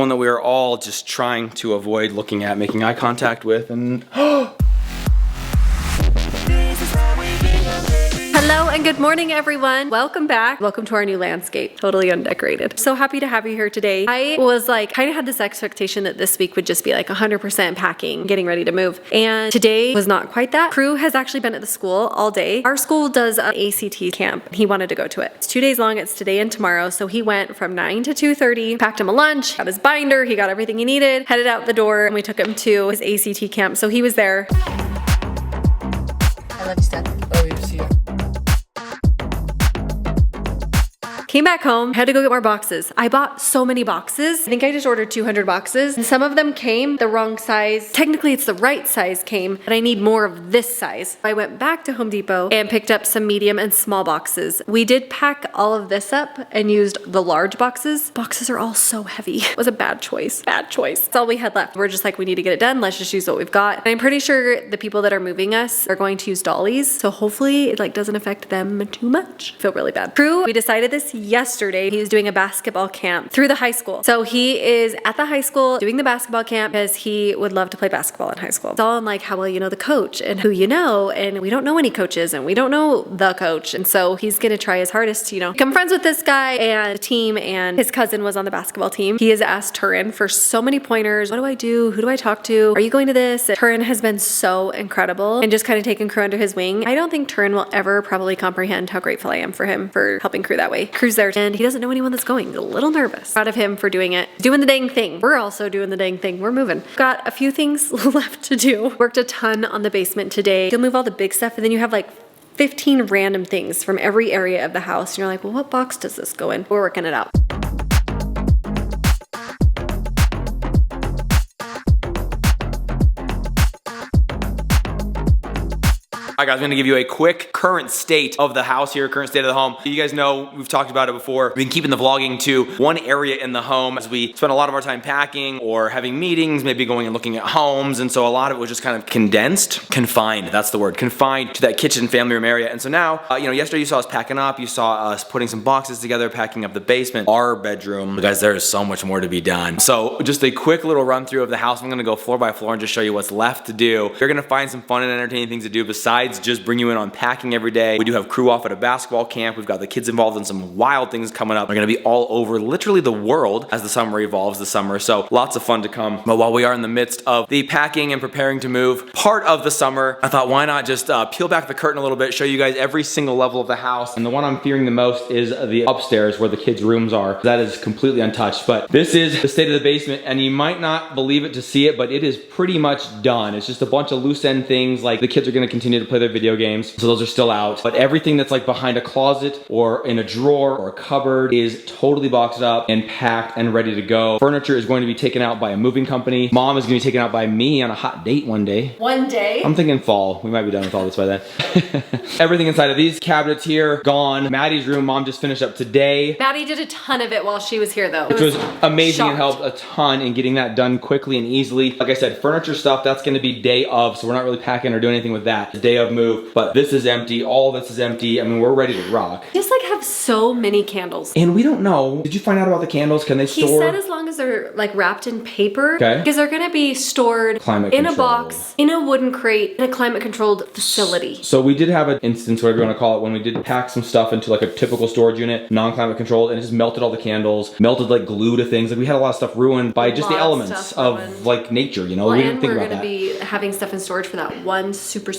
One that we are all just trying to avoid looking at, making eye contact with, and Hello and good morning, everyone. Welcome back. Welcome to our new landscape. Totally undecorated. So happy to have you here today. I was like, kind of had this expectation that this week would just be like 100% packing, getting ready to move. And today was not quite that. Crew has actually been at the school all day. Our school does an ACT camp. He wanted to go to it. It's 2 days long. It's today and tomorrow. So he went from 9 to 2:30, packed him a lunch, got his binder. He got everything he needed, headed out the door, and we took him to his ACT camp. So he was there. I love you, Steph. Oh, you see it. Came back home, had to go get more boxes. I bought so many boxes. I think I just ordered 200 boxes. And some of them came the wrong size. Technically, it's the right size came, but I need more of this size. I went back to Home Depot and picked up some medium and small boxes. We did pack all of this up and used the large boxes. Boxes are all so heavy. It was a bad choice. Bad choice. That's all we had left. We're just like, we need to get it done. Let's just use what we've got. And I'm pretty sure the people that are moving us are going to use dollies. So hopefully it like doesn't affect them too much. I feel really bad. Crew, we decided this yesterday. He was doing a basketball camp through the high school. So he is at the high school doing the basketball camp because he would love to play basketball in high school. It's all in like how well you know the coach and who you know, and we don't know any coaches and we don't know the coach. And so he's gonna try his hardest to, become friends with this guy and the team, and his cousin was on the basketball team. He has asked Turin for so many pointers. What do I do? Who do I talk to? Are you going to this? And Turin has been so incredible and just kind of taken Crew under his wing. I don't think Turin will ever probably comprehend how grateful I am for him for helping Crew that way. Crew's there and he doesn't know anyone that's going. A little nervous. Proud of him for doing it. Doing the dang thing. We're also doing the dang thing. We're moving. Got a few things left to do. Worked a ton on the basement today. You'll move all the big stuff and then you have like 15 random things from every area of the house. And you're like, well, what box does this go in? We're working it out. All right, guys, I'm gonna give you a quick current state of the house here, current state of the home. You guys know, we've talked about it before. We've been keeping the vlogging to one area in the home as we spend a lot of our time packing or having meetings, maybe going and looking at homes. And so a lot of it was just kind of confined, that's the word, confined to that kitchen family room area. And so now, yesterday you saw us packing up, you saw us putting some boxes together, packing up the basement, our bedroom. Guys, there is so much more to be done. So just a quick little run through of the house. I'm gonna go floor by floor and just show you what's left to do. You're gonna find some fun and entertaining things to do besides just bring you in on packing every day. We do have Crew off at a basketball camp. We've got the kids involved in some wild things coming up. We're gonna be all over literally the world as the summer evolves this summer. So lots of fun to come. But while we are in the midst of the packing and preparing to move part of the summer, I thought why not just peel back the curtain a little bit, show you guys every single level of the house. And the one I'm fearing the most is the upstairs where the kids' rooms are. That is completely untouched. But this is the state of the basement, and you might not believe it to see it, but it is pretty much done. It's just a bunch of loose end things, like the kids are gonna continue to play their video games, so those are still out. But everything that's like behind a closet or in a drawer or a cupboard is totally boxed up and packed and ready to go. Furniture is going to be taken out by a moving company. Mom is gonna be taken out by me on a hot date one day. One day? I'm thinking fall. We might be done with all this by then. Everything inside of these cabinets here, gone. Maddie's room, Mom just finished up today. Maddie did a ton of it while she was here though. Which was amazing and helped a ton in getting that done quickly and easily. Like I said, furniture stuff, that's gonna be day of, so we're not really packing or doing anything with that. The day of move. But this is empty, all this is empty. I mean, we're ready to rock. Just like have so many candles. And we don't know, did you find out about the candles? Can they store? He said as long as they're like wrapped in paper. Okay. Because they're gonna be stored in a box, in a wooden crate, in a climate controlled facility. So we did have an instance, whatever you wanna call it, when we did pack some stuff into like a typical storage unit, non-climate controlled, and it just melted all the candles, melted like glue to things. Like we had a lot of stuff ruined by just the elements of like nature, we didn't think about that. And we're gonna be having stuff in storage for that one super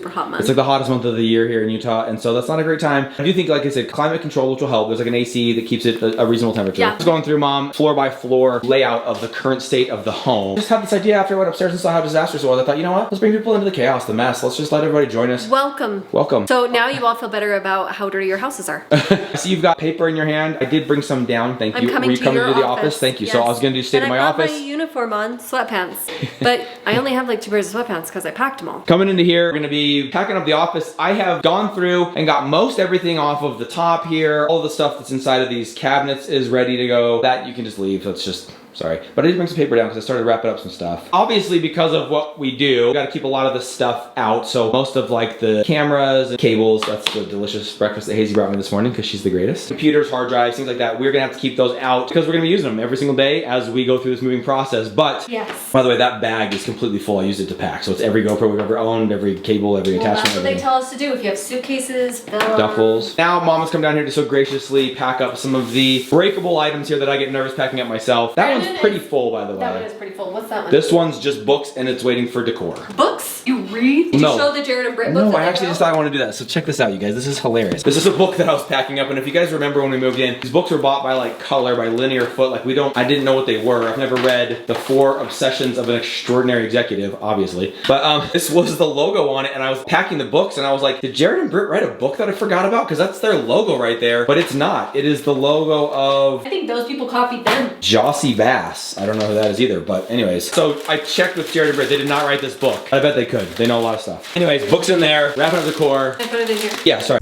hot month. It's like the hottest month of the year here in Utah, and so that's not a great time. I do think, like I said, climate control, which will help. There's like an AC that keeps it a reasonable temperature. Yeah. Just going through, Mom, floor by floor layout of the current state of the home. Just had this idea after I went upstairs and saw how disastrous it was. I thought, you know what? Let's bring people into the chaos, the mess. Let's just let everybody join us. Welcome. Welcome. So now you all feel better about how dirty your houses are. I see you've got paper in your hand. I did bring some down. Thank you. Were you coming to the office? Thank you. Yes. So I was going to do state of my office. I got my uniform on, sweatpants. But I only have like 2 pairs of sweatpants because I packed them all. Coming into here, we're going to be packing up the office. I have gone through and got most everything off of the top here. All the stuff that's inside of these cabinets is ready to go. That you can just leave. That's just sorry. But I did bring some paper down because I started wrapping up some stuff. Obviously, because of what we do, we gotta keep a lot of this stuff out. So most of like the cameras and cables, that's the delicious breakfast that Hazy brought me this morning because she's the greatest. Computers, hard drives, things like that, we're gonna have to keep those out because we're gonna be using them every single day as we go through this moving process. But, yes. By the way, that bag is completely full. I used it to pack. So it's every GoPro we've ever owned, every cable, every attachment. That's what they tell us to do if you have suitcases, duffels. Now Mom has come down here to so graciously pack up some of the breakable items here that I get nervous packing up myself. That one's pretty full, by the way. That one is pretty full. What's that one? This one's just books and it's waiting for decor. Books? You read? Did you show the Jared and Britt book? No, I actually just thought I wanted to do that. So check this out, you guys. This is hilarious. This is a book that I was packing up, and if you guys remember when we moved in, these books were bought by like color, by linear foot. Like I didn't know what they were. I've never read The 4 Obsessions of an Extraordinary Executive, obviously. But this was the logo on it, and I was packing the books, and I was like, did Jared and Britt write a book that I forgot about? Because that's their logo right there. But it's not. It is the logo of... I think those people copied them. Jossie Bass. I don't know who that is either, but anyways. So I checked with Jared and Britt. They did not write this book. I bet they could. They know a lot of stuff. Anyways, books in there, wrapping up the core. I put it in here. Yeah, sorry.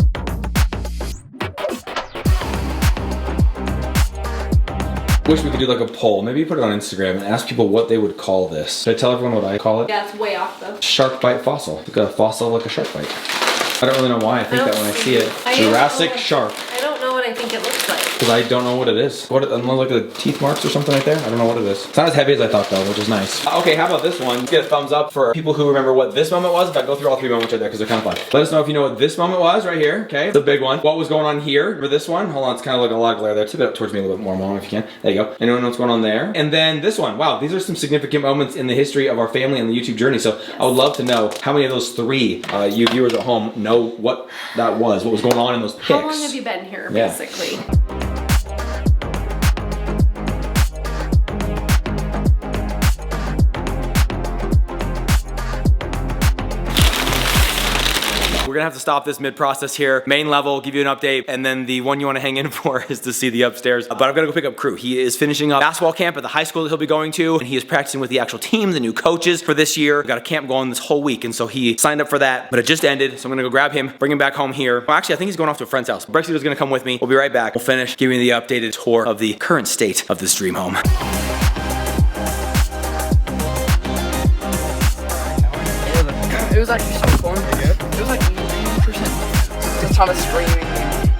Wish we could do like a poll. Maybe put it on Instagram and ask people what they would call this. Should I tell everyone what I call it? Yeah, it's way off though. Shark bite fossil. It's got a fossil like a shark bite. I don't really know why I think that when I see it. Jurassic shark. I don't know what I think it looks like. Because I don't know what it is. What, like the teeth marks or something right there? I don't know what it is. It's not as heavy as I thought though, which is nice. Okay, how about this one? Let's get a thumbs up for people who remember what this moment was. In fact, go through all 3 moments right there because they're kind of fun. Let us know if you know what this moment was right here, okay? The big one. What was going on here? Remember this one? Hold on, it's kind of like a lot of glare there. Tip it up towards me a little bit more, Mom, if you can. There you go. Anyone know what's going on there? And then this one. Wow, these are some significant moments in the history of our family and the YouTube journey. So I would love to know how many of those 3 you viewers at home know what that was, what was going on in those pics. How long have you been here, basically? We're gonna have to stop this mid-process here. Main level, give you an update, and then the one you wanna hang in for is to see the upstairs. But I'm gonna go pick up Crew. He is finishing up basketball camp at the high school that he'll be going to, and he is practicing with the actual team, the new coaches for this year. We've got a camp going this whole week, and so he signed up for that, but it just ended, so I'm gonna go grab him, bring him back home here. Well, actually, I think he's going off to a friend's house. Brexit is gonna come with me. We'll be right back. We'll finish giving you the updated tour of the current state of this dream home. It was actually so fun. It was like 90%. Just Thomas screaming.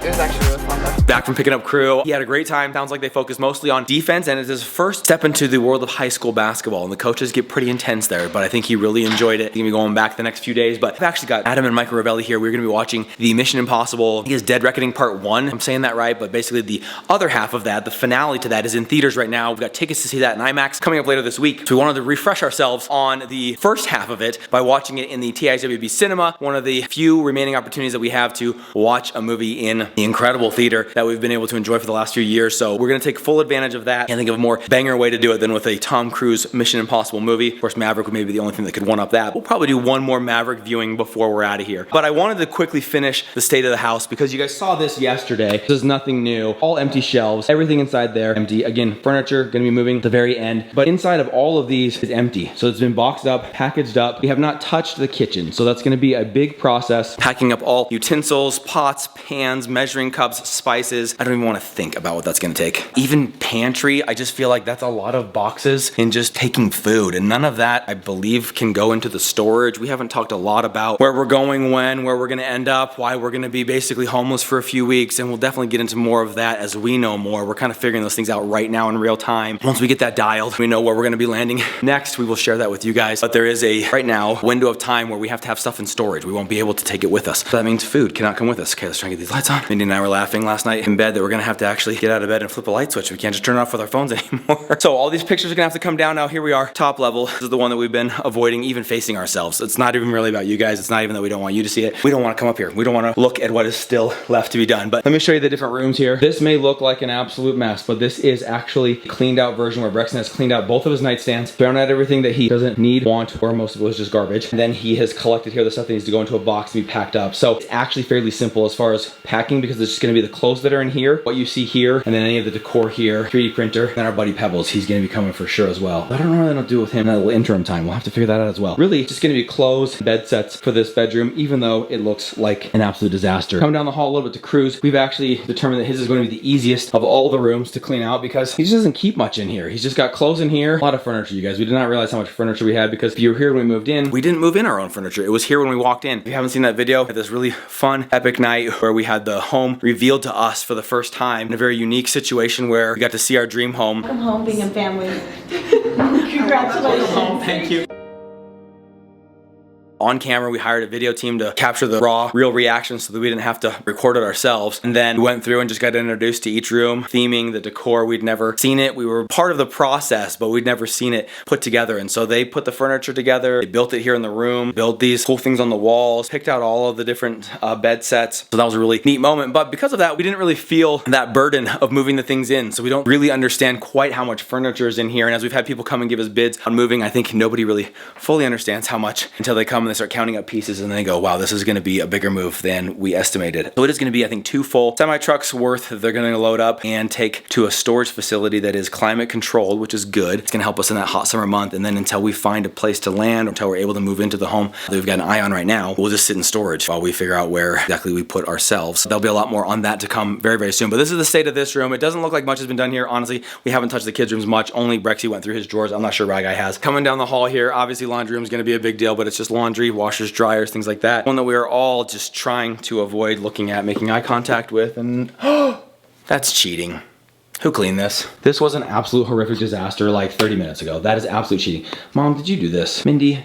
It was actually really fun though. Back from picking up Crew. He had a great time. Sounds like they focus mostly on defense, and it's his first step into the world of high school basketball, and the coaches get pretty intense there, but I think he really enjoyed it. He's gonna be going back the next few days, but I've actually got Adam and Michael Ravelli here. We're gonna be watching the Mission Impossible. He is Dead Reckoning Part 1. I'm saying that right, but basically the other half of that, the finale to that, is in theaters right now. We've got tickets to see that in IMAX coming up later this week. So we wanted to refresh ourselves on the first half of it by watching it in the TIHWB cinema, one of the few remaining opportunities that we have to watch a movie in the incredible theater that we've been able to enjoy for the last few years. So we're gonna take full advantage of that. Can't think of a more banger way to do it than with a Tom Cruise Mission Impossible movie. Of course, Maverick would maybe be the only thing that could one up that. We'll probably do one more Maverick viewing before we're out of here. But I wanted to quickly finish the state of the house because you guys saw this yesterday. This is nothing new. All empty shelves, everything inside there empty. Again, furniture gonna be moving at the very end. But inside of all of these is empty. So it's been boxed up, packaged up. We have not touched the kitchen. So that's gonna be a big process. Packing up all utensils, pots, pans, measuring cups, spices. I don't even want to think about what that's gonna take. Even pantry, I just feel like that's a lot of boxes in just taking food, and none of that, I believe, can go into the storage. We haven't talked a lot about where we're going when, where we're gonna end up, why we're gonna be basically homeless for a few weeks, and we'll definitely get into more of that as we know more. We're kind of figuring those things out right now in real time. Once we get that dialed, we know where we're gonna be landing next. We will share that with you guys, but there is a, right now, window of time where we have to have stuff in storage. We won't be able to take it with us. So that means food cannot come with us. Okay, let's try and get these lights on. Mindy and I were laughing last night in bed that we're gonna have to actually get out of bed and flip a light switch. We can't just turn it off with our phones anymore. So all these pictures are gonna have to come down now. Here we are, top level. This is the one that we've been avoiding even facing ourselves. It's not even really about you guys. It's not even that we don't want you to see it. We don't wanna come up here. We don't wanna look at what is still left to be done. But let me show you the different rooms here. This may look like an absolute mess, but this is actually a cleaned out version where Brexton has cleaned out both of his nightstands, thrown out everything that he doesn't need, want, or most of it was just garbage. And then he has collected here the stuff that needs to go into a box and be packed up. So it's actually fairly simple as far as packing because it's just gonna be the clothes that are in here, what you see here, and then any of the decor here, 3D printer, and our buddy Pebbles, he's gonna be coming for sure as well. I don't know what I'll do with him in that little interim time. We'll have to figure that out as well. Really, it's just gonna be clothes, bed sets for this bedroom, even though it looks like an absolute disaster. Coming down the hall a little bit to cruise, we've actually determined that his is going to be the easiest of all the rooms to clean out because he just doesn't keep much in here. He's just got clothes in here, a lot of furniture, you guys. We did not realize how much furniture we had because if you were here when we moved in, we didn't move in our own furniture. It was here when we walked in. If you haven't seen that video, we had this really fun, epic night where we had the home revealed to us for the first time in a very unique situation where we got to see our dream home. Welcome home, Bingham family. Congratulations. Thank you. On camera, we hired a video team to capture the raw, real reactions so that we didn't have to record it ourselves. And then we went through and just got introduced to each room, theming, the decor. We'd never seen it. We were part of the process, but we'd never seen it put together. And so they put the furniture together. They built it here in the room, built these cool things on the walls, picked out all of the different bed sets. So that was a really neat moment. But because of that, we didn't really feel that burden of moving the things in. So we don't really understand quite how much furniture is in here. And as we've had people come and give us bids on moving, I think nobody really fully understands how much until they come and they start counting up pieces and then they go, wow, this is going to be a bigger move than we estimated. So it is going to be, I think, 2 full semi-trucks worth that they're going to load up and take to a storage facility that is climate controlled, which is good. It's going to help us in that hot summer month. And then until we find a place to land, or until we're able to move into the home that we've got an eye on right now, we'll just sit in storage while we figure out where exactly we put ourselves. There'll be a lot more on that to come very, very soon. But this is the state of this room. It doesn't look like much has been done here. Honestly, we haven't touched the kids' rooms much. Only Brexy went through his drawers. I'm not sure Rag Guy has. Coming down the hall here, obviously laundry room is going to be a big deal, but it's just laundry, washers, dryers, things like that. One that we are all just trying to avoid looking at, making eye contact with, and that's cheating. Who cleaned this? This was an absolute horrific disaster like 30 minutes ago. That is absolute cheating. Mom, did you do this? Mindy,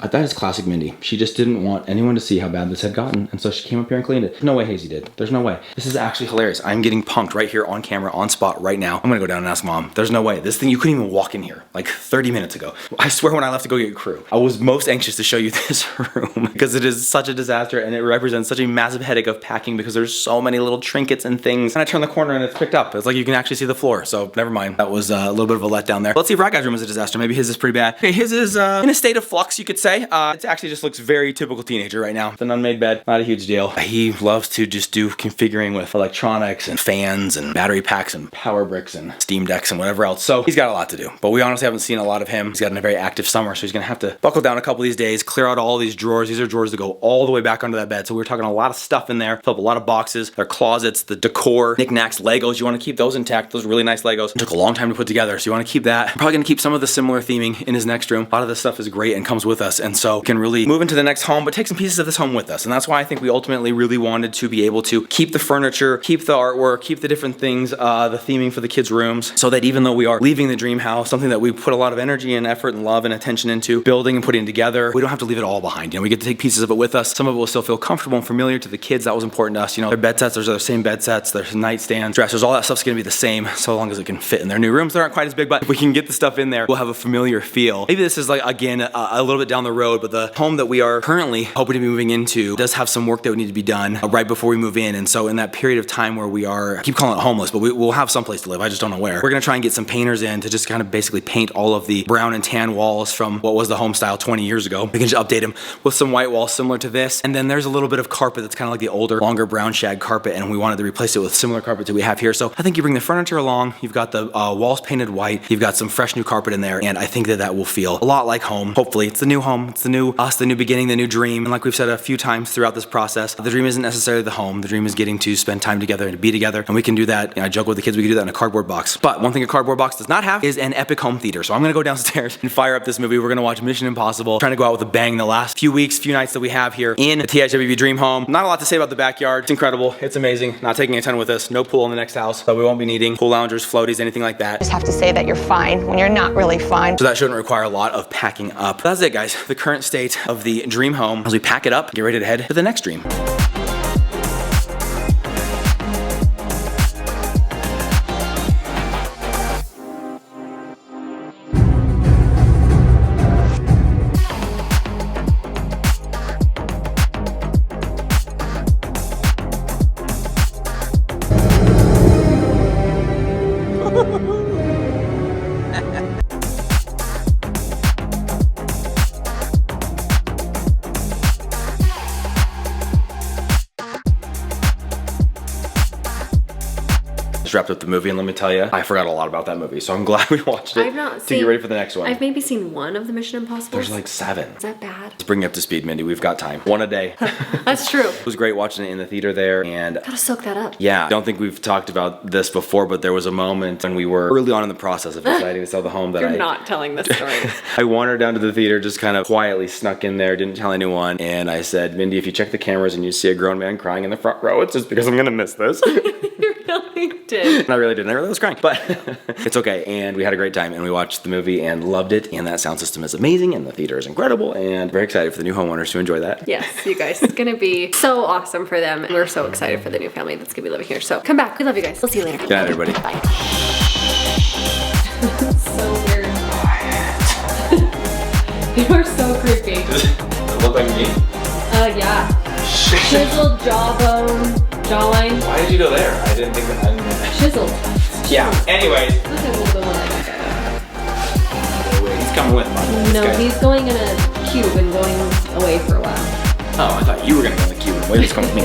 that is classic Mindy. She just didn't want anyone to see how bad this had gotten, and so she came up here and cleaned it. No way Hazy did. There's no way. This is actually hilarious. I'm getting punked right here on camera, on spot right now. I'm gonna go down and ask Mom. There's no way. This thing, you couldn't even walk in here like 30 minutes ago. I swear when I left to go get crew, I was most anxious to show you this room because it is such a disaster and it represents such a massive headache of packing because there's so many little trinkets and things. And I turn the corner and it's picked up. It's like you can actually see the floor, so never mind. That was a little bit of a letdown there. Let's see if Rag Guy's room is a disaster. Maybe his is pretty bad. Okay, his is in a state of flux, you could say. It's actually just looks very typical teenager right now. It's an unmade bed, not a huge deal. He loves to just do configuring with electronics and fans and battery packs and power bricks and Steam decks and whatever else. So he's got a lot to do, but we honestly haven't seen a lot of him. He's got a very active summer, so he's gonna have to buckle down a couple of these days, clear out all these drawers. These are drawers that go all the way back under that bed. So we're talking a lot of stuff in there, fill up a lot of boxes, their closets, the decor, knickknacks, Legos. You wanna keep those intact. Those are really nice Legos. It took a long time to put together, so you wanna keep that. I'm probably gonna keep some of the similar theming in his next room. A lot of this stuff is great and comes with us, and so we can really move into the next home, but take some pieces of this home with us. And that's why I think we ultimately really wanted to be able to keep the furniture, keep the artwork, keep the different things, the theming for the kids' rooms, so that even though we are leaving the dream house, something that we put a lot of energy and effort and love and attention into building and putting together, we don't have to leave it all behind. You know, we get to take pieces of it with us. Some of it will still feel comfortable and familiar to the kids. That was important to us. You know, their bed sets, there's the same bed sets, there's nightstands, dressers, all that stuff's gonna be the same so long as it can fit in their new rooms. They aren't quite as big, but if we can get the stuff in there, we'll have a familiar feel. Maybe this is like, again, a little bit down the road, but the home that we are currently hoping to be moving into does have some work that would need to be done right before we move in. And so in that period of time where we are, I keep calling it homeless, but we'll have some place to live. I just don't know where. We're gonna try and get some painters in to just kind of basically paint all of the brown and tan walls from what was the home style 20 years ago. We can just update them with some white walls similar to this. And then there's a little bit of carpet that's kind of like the older, longer brown shag carpet, and we wanted to replace it with similar carpet that we have here. So I think you bring the furniture along, you've got the walls painted white, you've got some fresh new carpet in there, and I think that that will feel a lot like home. Hopefully, it's the new home, it's the new us, the new beginning, the new dream. And like we've said a few times throughout this process, the dream isn't necessarily the home. The dream is getting to spend time together and to be together. And we can do that. You know, I joke with the kids, we can do that in a cardboard box. But one thing a cardboard box does not have is an epic home theater. So I'm gonna go downstairs and fire up this movie. We're gonna watch Mission Impossible, trying to go out with a bang the last few weeks, few nights that we have here in the TIHWB dream home. Not a lot to say about the backyard. It's incredible. It's amazing. Not taking a ton with us. No pool in the next house, so we won't be needing pool loungers, floaties, anything like that. Just have to say that you're fine when you're not really fine. So that shouldn't require a lot of packing up. That's it, guys. The current state of the dream home as we pack it up, get ready to head to the next dream. just wrapped up the movie, and let me tell you, I forgot a lot about that movie, so I'm glad we watched it I've not to seen. get ready for the next one. I've maybe seen one of the Mission Impossible. There's like 7. Is that bad? Let's bring you up to speed, Mindy. We've got time. One a day. That's true. It was great watching it in the theater there, and Gotta soak that up. yeah, I don't think we've talked about this before, but there was a moment when we were early on in the process of deciding to sell the home that You're not telling this story. I wandered down to the theater, just kind of quietly snuck in there, didn't tell anyone, and I said, Mindy, if you check the cameras and you see a grown man crying in the front row, it's just because I'm gonna miss this. You really did. And I really didn't. I really was crying, but it's okay. And we had a great time, and we watched the movie and loved it. And that sound system is amazing, and the theater is incredible, and very excited for the new homeowners to enjoy that. Yes, you guys. It's gonna be so awesome for them. We're so excited for the new family that's gonna be living here. So come back. We love you guys. We'll see you later. Good night, everybody. Bye. So weird. You are so creepy. Does it look like me? Yeah. Chiseled jawbone, jawline. Why did you go there? I didn't think that. Chiseled. Yeah. Anyways, This is the one I look at. he's coming with me. No, he's going in a cube and going away for a while. Oh, I thought you were gonna go in the queue. Wait, just come with me.